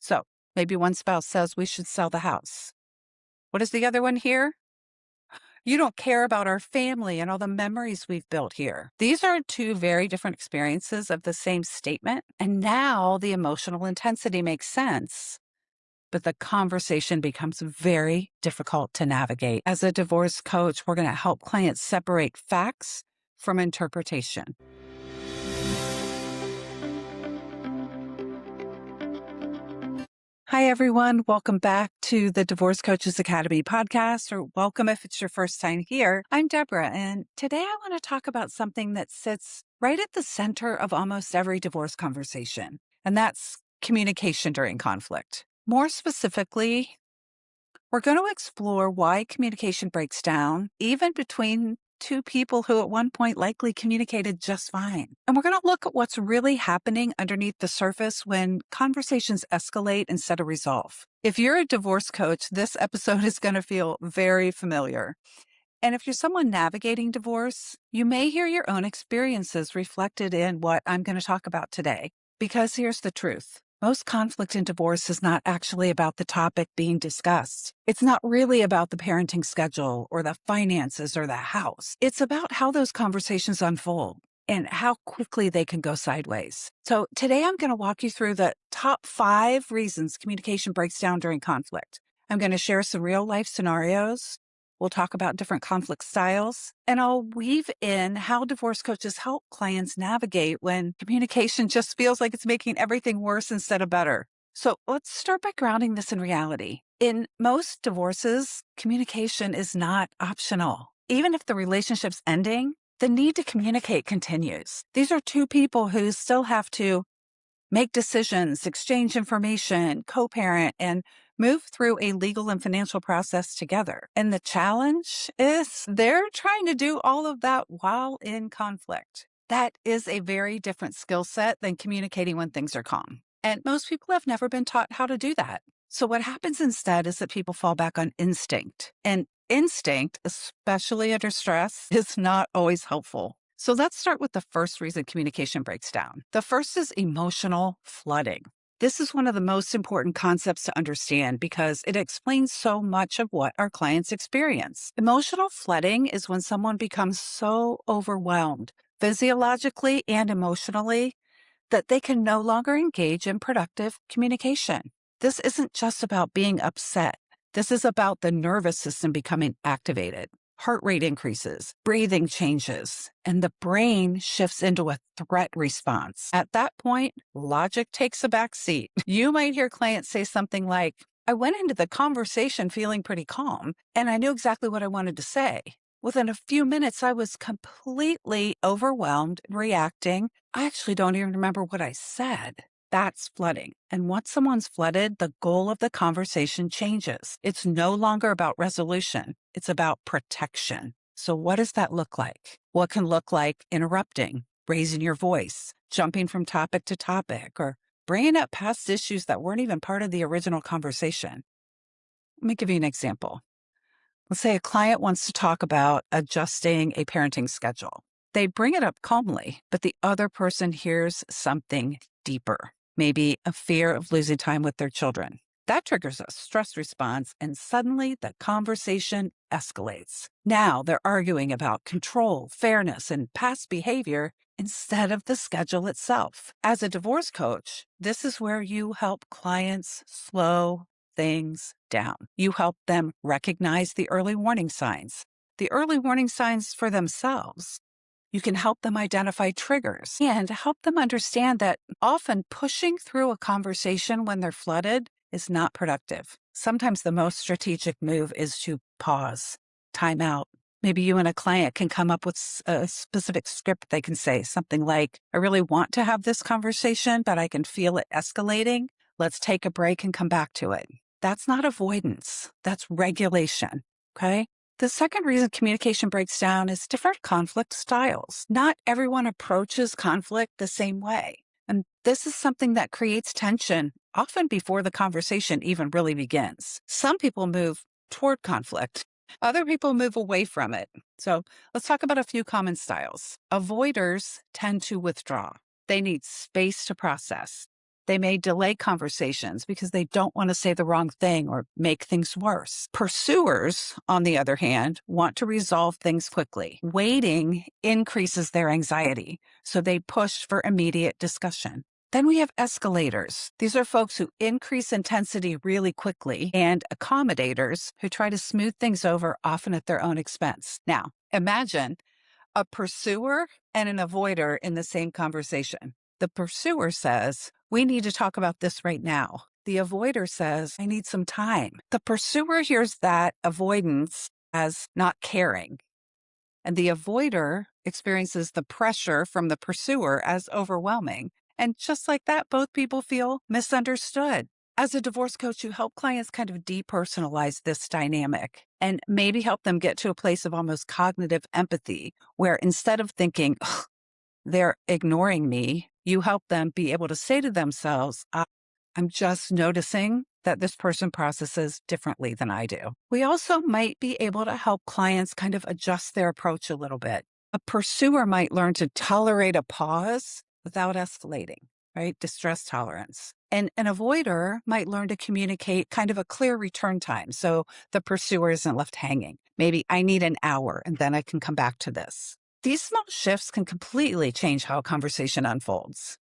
So maybe one spouse says we should sell the house. What does the other one hear? You don't care about our family and all the memories we've built here. These are two very different experiences of the same statement. And now the emotional intensity makes sense, but the conversation becomes very difficult to navigate. As a divorce coach, we're going to help clients separate facts from interpretation. Hi, everyone. Welcome back to the Divorce Coaches Academy podcast, or welcome if it's your first time here. I'm Debra, and today I want to talk about something that sits right at the center of almost every divorce conversation, and that's communication during conflict. More specifically, we're going to explore why communication breaks down, even between two people who at one point likely communicated just fine. And we're going to look at what's really happening underneath the surface when conversations escalate instead of resolve. If you're a divorce coach, this episode is going to feel very familiar. And if you're someone navigating divorce, you may hear your own experiences reflected in what I'm going to talk about today. Because here's the truth. Most conflict in divorce is not actually about the topic being discussed. It's not really about the parenting schedule or the finances or the house. It's about how those conversations unfold and how quickly they can go sideways. So today I'm going to walk you through the top 5 reasons communication breaks down during conflict. I'm going to share some real life scenarios. We'll talk about different conflict styles, and I'll weave in how divorce coaches help clients navigate when communication just feels like it's making everything worse instead of better. So let's start by grounding this in reality. In most divorces, communication is not optional. Even if the relationship's ending, the need to communicate continues. These are two people who still have to make decisions, exchange information, co-parent, and move through a legal and financial process together. And the challenge is they're trying to do all of that while in conflict. That is a very different skill set than communicating when things are calm. And most people have never been taught how to do that. So what happens instead is that people fall back on instinct. And instinct, especially under stress, is not always helpful. So let's start with the first reason communication breaks down. The first is emotional flooding. This is one of the most important concepts to understand because it explains so much of what our clients experience. Emotional flooding is when someone becomes so overwhelmed, physiologically and emotionally, that they can no longer engage in productive communication. This isn't just about being upset. This is about the nervous system becoming activated. Heart rate increases, breathing changes, and the brain shifts into a threat response. At that point, logic takes a back seat. You might hear clients say something like, I went into the conversation feeling pretty calm, and I knew exactly what I wanted to say. Within a few minutes, I was completely overwhelmed, reacting. I actually don't even remember what I said. That's flooding. And once someone's flooded, the goal of the conversation changes. It's no longer about resolution. It's about protection. So what does that look like? Well, it can look like interrupting, raising your voice, jumping from topic to topic, or bringing up past issues that weren't even part of the original conversation. Let me give you an example. Let's say a client wants to talk about adjusting a parenting schedule. They bring it up calmly, but the other person hears something deeper, maybe a fear of losing time with their children. That triggers a stress response, and suddenly the conversation escalates. Now they're arguing about control, fairness, and past behavior instead of the schedule itself. As a divorce coach, this is where you help clients slow things down. You help them recognize the early warning signs, for themselves. You can help them identify triggers and help them understand that often pushing through a conversation when they're flooded is not productive. Sometimes the most strategic move is to pause, time out. Maybe you and a client can come up with a specific script they can say, something like, I really want to have this conversation, but I can feel it escalating. Let's take a break and come back to it. That's not avoidance. That's regulation. Okay? The second reason communication breaks down is different conflict styles. Not everyone approaches conflict the same way. And this is something that creates tension, often before the conversation even really begins. Some people move toward conflict. Other people move away from it. So let's talk about a few common styles. Avoiders tend to withdraw. They need space to process. They may delay conversations because they don't want to say the wrong thing or make things worse. Pursuers, on the other hand, want to resolve things quickly. Waiting increases their anxiety, so they push for immediate discussion. Then we have escalators. These are folks who increase intensity really quickly, and accommodators who try to smooth things over, often at their own expense. Now, imagine a pursuer and an avoider in the same conversation. The pursuer says, "We need to talk about this right now." The avoider says, "I need some time." The pursuer hears that avoidance as not caring, and the avoider experiences the pressure from the pursuer as overwhelming. And just like that, both people feel misunderstood. As a divorce coach, you help clients kind of depersonalize this dynamic and maybe help them get to a place of almost cognitive empathy, where instead of thinking, "Ugh, they're ignoring me," you help them be able to say to themselves, "I'm just noticing that this person processes differently than I do." We also might be able to help clients kind of adjust their approach a little bit. A pursuer might learn to tolerate a pause without escalating, right? Distress tolerance. And an avoider might learn to communicate kind of a clear return time, so the pursuer isn't left hanging. Maybe, "I need an hour and then I can come back to this." These small shifts can completely change how a conversation unfolds.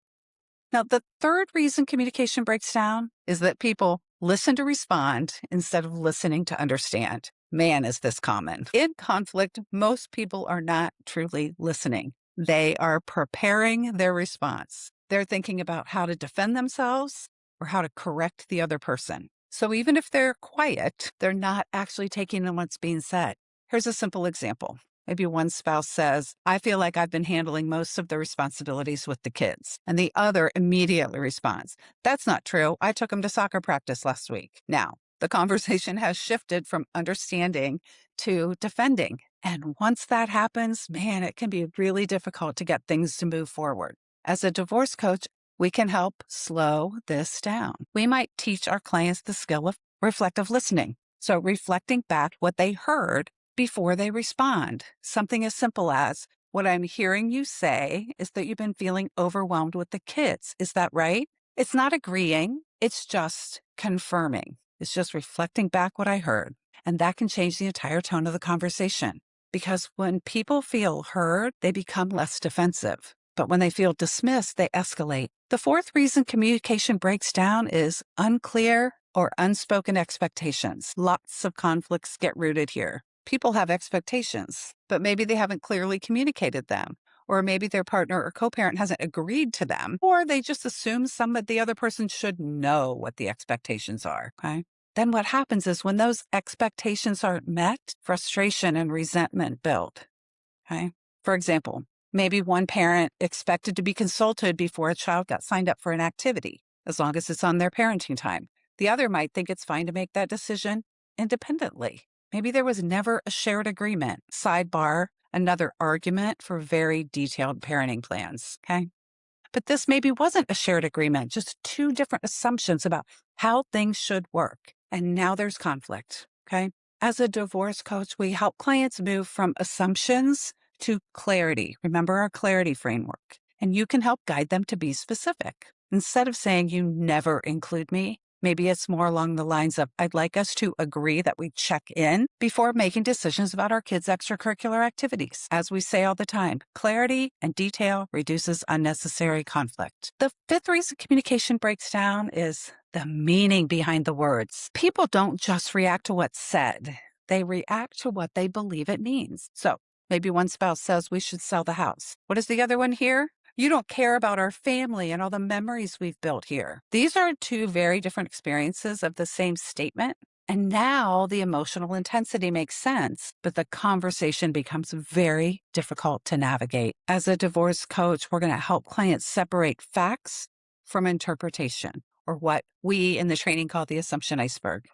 Now, the third reason communication breaks down is that people listen to respond instead of listening to understand. Man, is this common. In conflict, most people are not truly listening. They are preparing their response. They're thinking about how to defend themselves or how to correct the other person. So even if they're quiet, they're not actually taking in what's being said. Here's a simple example. Maybe one spouse says, "I feel like I've been handling most of the responsibilities with the kids." And the other immediately responds, "That's not true. I took them to soccer practice last week." Now, the conversation has shifted from understanding to defending. And once that happens, man, it can be really difficult to get things to move forward. As a divorce coach, we can help slow this down. We might teach our clients the skill of reflective listening. So reflecting back what they heard before they respond. Something as simple as, "What I'm hearing you say is that you've been feeling overwhelmed with the kids. Is that right?" It's not agreeing, it's just confirming. It's just reflecting back what I heard. And that can change the entire tone of the conversation. Because when people feel heard, they become less defensive. But when they feel dismissed, they escalate. The fourth reason communication breaks down is unclear or unspoken expectations. Lots of conflicts get rooted here. People have expectations, but maybe they haven't clearly communicated them, or maybe their partner or co-parent hasn't agreed to them, or they just assume the other person should know what the expectations are, okay? Then what happens is when those expectations aren't met, frustration and resentment build, okay? For example, maybe one parent expected to be consulted before a child got signed up for an activity, as long as it's on their parenting time. The other might think it's fine to make that decision independently. Maybe there was never a shared agreement. Sidebar, another argument for very detailed parenting plans, okay? But this maybe wasn't a shared agreement, just two different assumptions about how things should work. And now there's conflict, okay? As a divorce coach, we help clients move from assumptions to clarity. Remember our clarity framework. And you can help guide them to be specific. Instead of saying, "You never include me," maybe it's more along the lines of, "I'd like us to agree that we check in before making decisions about our kids' extracurricular activities." As we say all the time, clarity and detail reduces unnecessary conflict. The fifth reason communication breaks down is the meaning behind the words. People don't just react to what's said. They react to what they believe it means. So maybe one spouse says, "We should sell the house." What does the other one hear? "You don't care about our family and all the memories we've built here." These are two very different experiences of the same statement. And now the emotional intensity makes sense, but the conversation becomes very difficult to navigate. As a divorce coach, we're going to help clients separate facts from interpretation, or what we in the training call the assumption iceberg,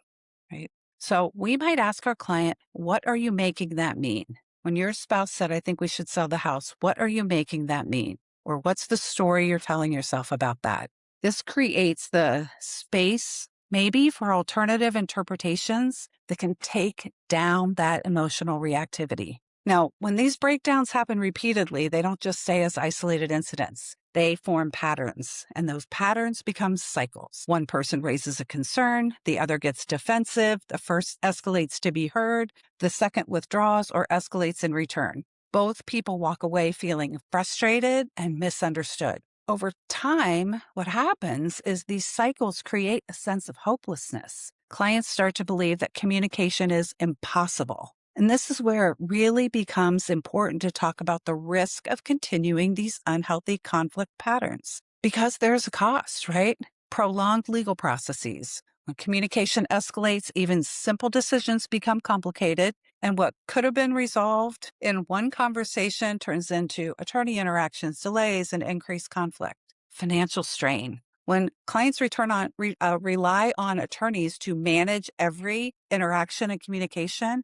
right? So we might ask our client, "What are you making that mean? When your spouse said, 'I think we should sell the house,' what are you making that mean? Or what's the story you're telling yourself about that?" This creates the space, maybe, for alternative interpretations that can take down that emotional reactivity. Now, when these breakdowns happen repeatedly, they don't just stay as isolated incidents. They form patterns, and those patterns become cycles. One person raises a concern, the other gets defensive, the first escalates to be heard, the second withdraws or escalates in return. Both people walk away feeling frustrated and misunderstood. Over time, what happens is these cycles create a sense of hopelessness. Clients start to believe that communication is impossible. And this is where it really becomes important to talk about the risk of continuing these unhealthy conflict patterns. Because there's a cost, right? Prolonged legal processes. When communication escalates, even simple decisions become complicated. And what could have been resolved in one conversation turns into attorney interactions, delays, and increased conflict. Financial strain. When clients rely on attorneys to manage every interaction and communication,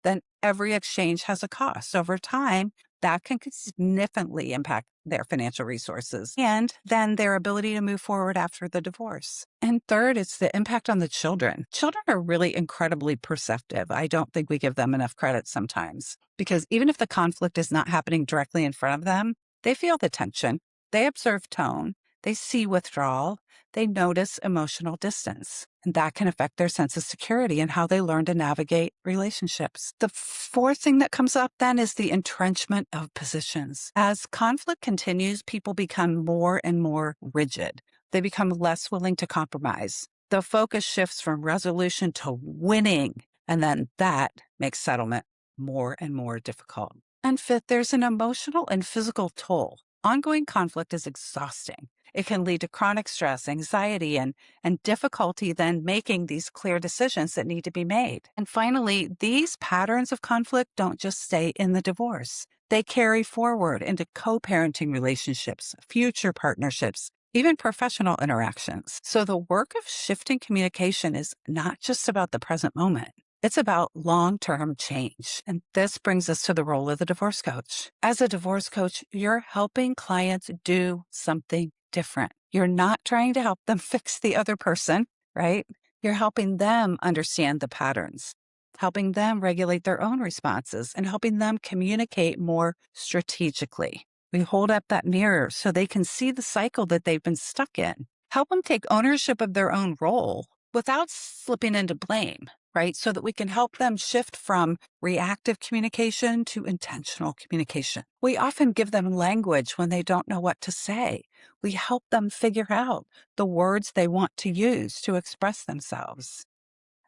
then every exchange has a cost. Over time, that can significantly impact their financial resources and then their ability to move forward after the divorce. And third, it's the impact on the children. Children are really incredibly perceptive. I don't think we give them enough credit sometimes because even if the conflict is not happening directly in front of them, they feel the tension, they observe tone, they see withdrawal, they notice emotional distance, and that can affect their sense of security and how they learn to navigate relationships. The fourth thing that comes up then is the entrenchment of positions. As conflict continues, people become more and more rigid. They become less willing to compromise. The focus shifts from resolution to winning, and then that makes settlement more and more difficult. And fifth, there's an emotional and physical toll. Ongoing conflict is exhausting. It can lead to chronic stress, anxiety, and difficulty then making these clear decisions that need to be made. And finally, these patterns of conflict don't just stay in the divorce. They carry forward into co-parenting relationships, future partnerships, even professional interactions. So the work of shifting communication is not just about the present moment. It's about long-term change. And this brings us to the role of the divorce coach. As a divorce coach, you're helping clients do something different. You're not trying to help them fix the other person, right? You're helping them understand the patterns, helping them regulate their own responses, and helping them communicate more strategically. We hold up that mirror so they can see the cycle that they've been stuck in. Help them take ownership of their own role without slipping into blame, right? So that we can help them shift from reactive communication to intentional communication. We often give them language when they don't know what to say. We help them figure out the words they want to use to express themselves,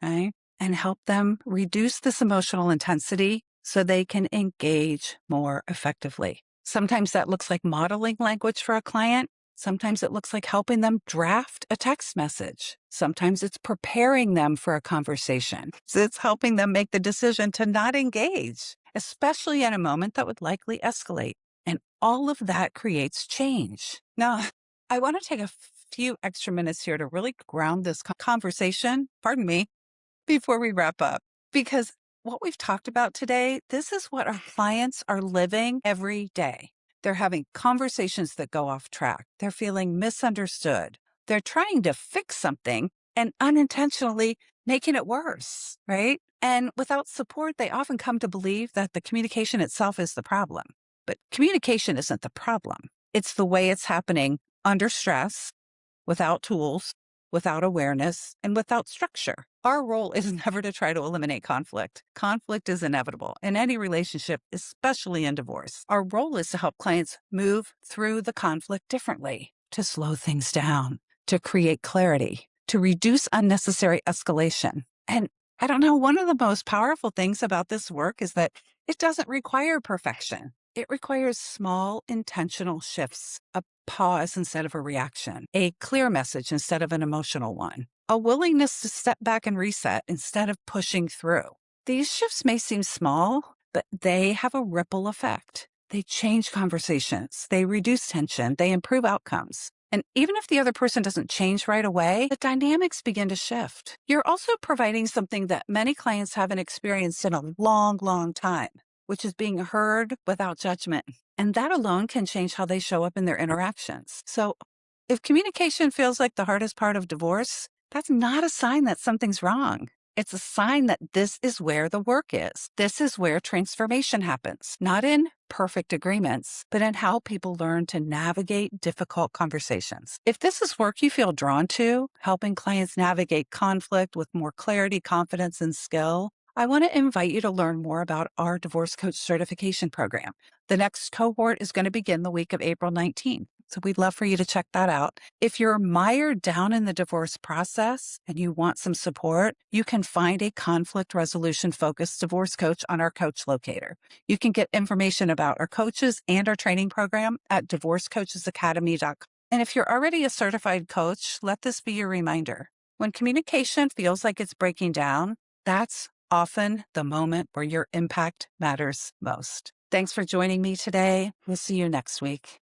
okay? And help them reduce this emotional intensity so they can engage more effectively. Sometimes that looks like modeling language for a client. Sometimes it looks like helping them draft a text message. Sometimes it's preparing them for a conversation. So it's helping them make the decision to not engage, especially in a moment that would likely escalate. And all of that creates change. Now, I want to take a few extra minutes here to really ground this conversation, pardon me, before we wrap up, because what we've talked about today, this is what our clients are living every day. They're having conversations that go off track. They're feeling misunderstood. They're trying to fix something and unintentionally making it worse, right? And without support, they often come to believe that the communication itself is the problem. But communication isn't the problem. It's the way it's happening under stress, without tools, without awareness, and without structure. Our role is never to try to eliminate conflict. Conflict is inevitable in any relationship, especially in divorce. Our role is to help clients move through the conflict differently, to slow things down, to create clarity, to reduce unnecessary escalation. And I don't know, one of the most powerful things about this work is that it doesn't require perfection. It requires small, intentional shifts, a pause instead of a reaction, a clear message instead of an emotional one, a willingness to step back and reset instead of pushing through. These shifts may seem small, but they have a ripple effect. They change conversations, they reduce tension, they improve outcomes. And even if the other person doesn't change right away, the dynamics begin to shift. You're also providing something that many clients haven't experienced in a long, long time, which is being heard without judgment. And that alone can change how they show up in their interactions. So if communication feels like the hardest part of divorce, that's not a sign that something's wrong. It's a sign that this is where the work is. This is where transformation happens, not in perfect agreements, but in how people learn to navigate difficult conversations. If this is work you feel drawn to, helping clients navigate conflict with more clarity, confidence, and skill, I want to invite you to learn more about our Divorce Coach Certification Program. The next cohort is going to begin the week of April 19th. So we'd love for you to check that out. If you're mired down in the divorce process and you want some support, you can find a conflict resolution focused divorce coach on our coach locator. You can get information about our coaches and our training program at divorcecoachesacademy.com. And if you're already a certified coach, let this be your reminder. When communication feels like it's breaking down, that's often the moment where your impact matters most. Thanks for joining me today. We'll see you next week.